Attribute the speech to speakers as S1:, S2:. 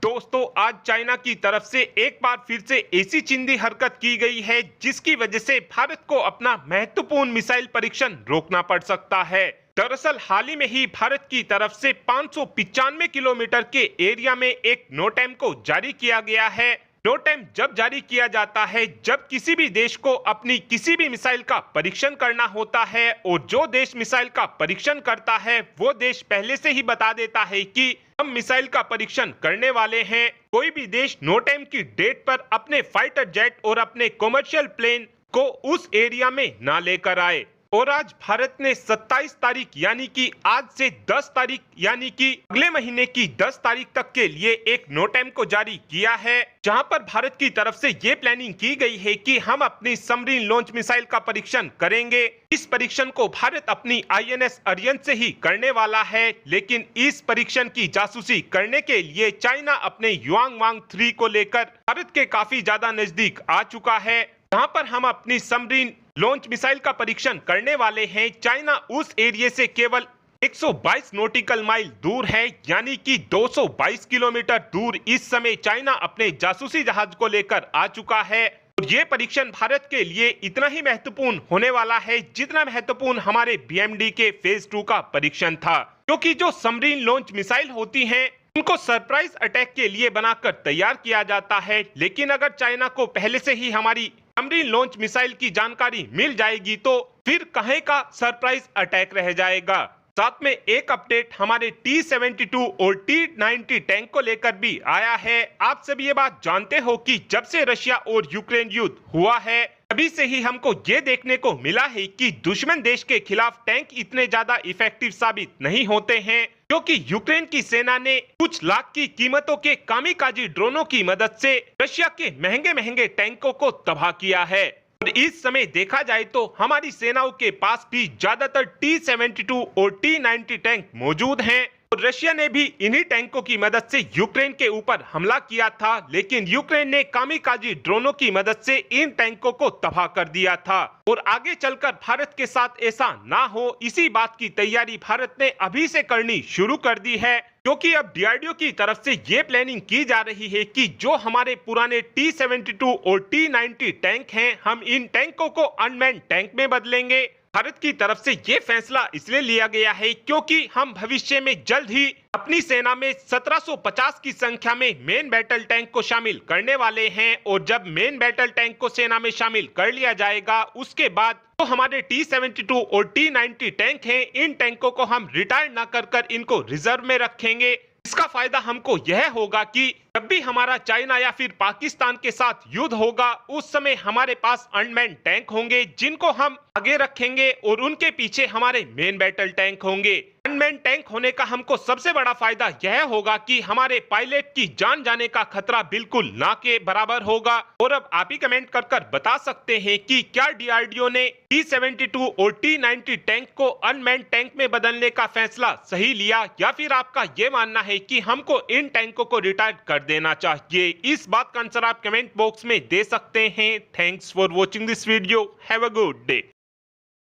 S1: दोस्तों, आज चाइना की तरफ से एक बार फिर से ऐसी चिंदी हरकत की गई है जिसकी वजह से भारत को अपना महत्वपूर्ण मिसाइल परीक्षण रोकना पड़ सकता है। दरअसल हाल ही में ही भारत की तरफ से 595 किलोमीटर के एरिया में एक नोटैम को जारी किया गया है। नोटैम जब जारी किया जाता है जब किसी भी देश को अपनी किसी भी मिसाइल का परीक्षण करना होता है, और जो देश मिसाइल का परीक्षण करता है वो देश पहले से ही बता देता है कि हम मिसाइल का परीक्षण करने वाले हैं। कोई भी देश नोटैम की डेट पर अपने फाइटर जेट और अपने कमर्शियल प्लेन को उस एरिया में ना लेकर आए। और आज भारत ने 27 तारीख यानी कि आज से 10 तारीख यानी कि अगले महीने की 10 तारीख तक के लिए एक नोटैम को जारी किया है, जहां पर भारत की तरफ से ये प्लानिंग की गई है कि हम अपनी सबमरीन लॉन्च मिसाइल का परीक्षण करेंगे। इस परीक्षण को भारत अपनी आईएनएस अरिहंत से ही करने वाला है, लेकिन इस परीक्षण की जासूसी करने के लिए चाइना अपने युआंग वांग 3 को लेकर भारत के काफी ज्यादा नजदीक आ चुका है, जहां पर हम अपनी सबमरीन लॉन्च मिसाइल का परीक्षण करने वाले हैं। चाइना उस एरिया से केवल 122 नॉटिकल माइल दूर है, यानी कि 222 किलोमीटर दूर इस समय चाइना अपने जासूसी जहाज को लेकर आ चुका है। और ये परीक्षण भारत के लिए इतना ही महत्वपूर्ण होने वाला है जितना महत्वपूर्ण हमारे बीएमडी के फेज 2 का परीक्षण था, क्योंकि जो सबमरीन लॉन्च मिसाइल होती हैं उनको सरप्राइज अटैक के लिए बनाकर तैयार किया जाता है। लेकिन अगर चाइना को पहले से ही हमारी सबमरीन लॉन्च मिसाइल की जानकारी मिल जाएगी तो फिर कहीं का सरप्राइज अटैक रह जाएगा। साथ में एक अपडेट हमारे T-72 और T-90 टैंक को लेकर भी आया है। आप सभी ये बात जानते हो कि जब से रशिया और यूक्रेन युद्ध हुआ है तभी से ही हमको ये देखने को मिला है कि दुश्मन देश के खिलाफ टैंक इतने ज्यादा इफेक्टिव साबित नहीं होते हैं, क्योंकि यूक्रेन की सेना ने कुछ लाख की कीमतों के कामिकाजी ड्रोनों की मदद से रशिया के महंगे महंगे टैंकों को तबाह किया है। और इस समय देखा जाए तो हमारी सेनाओं के पास भी ज्यादातर T-72 और T-90 टैंक मौजूद हैं। और रशिया ने भी इन्हीं टैंकों की मदद से यूक्रेन के ऊपर हमला किया था, लेकिन यूक्रेन ने कामिकाजी ड्रोनों की मदद से इन टैंकों को तबाह कर दिया था। और आगे चलकर भारत के साथ ऐसा ना हो, इसी बात की तैयारी भारत ने अभी से करनी शुरू कर दी है, क्योंकि अब डीआरडीओ की तरफ से ये प्लानिंग की जा रही है कि जो हमारे पुराने T-72 और T-90 टैंक हैं, हम इन टैंकों को अनमैन्ड टैंक में बदलेंगे। भारत की तरफ से ये फैसला इसलिए लिया गया है क्योंकि हम भविष्य में जल्द ही अपनी सेना में 1750 की संख्या में मेन बैटल टैंक को शामिल करने वाले हैं। और जब मेन बैटल टैंक को सेना में शामिल कर लिया जाएगा उसके बाद तो हमारे T-72 और T-90 टैंक हैं, इन टैंकों को हम रिटायर ना कर इनको रिजर्व में रखेंगे। इसका फायदा हमको यह होगा कि जब भी हमारा चाइना या फिर पाकिस्तान के साथ युद्ध होगा उस समय हमारे पास अनमैन्ड टैंक होंगे जिनको हम आगे रखेंगे और उनके पीछे हमारे मेन बैटल टैंक होंगे। अनमैन्ड टैंक होने का हमको सबसे बड़ा फायदा यह होगा कि हमारे पायलट की जान जाने का खतरा बिल्कुल ना के बराबर होगा। और अब आप ही कमेंट कर बता सकते हैं कि क्या डीआरडीओ ने T-72 और T-90 टैंक को अनमैन्ड टैंक में बदलने का फैसला सही लिया, या फिर आपका ये मानना है कि हमको इन टैंकों को रिटायर कर देना चाहिए। इस बात का आंसर आप कमेंट बॉक्स में दे सकते हैं। Thanks for watching this video. Have a good day.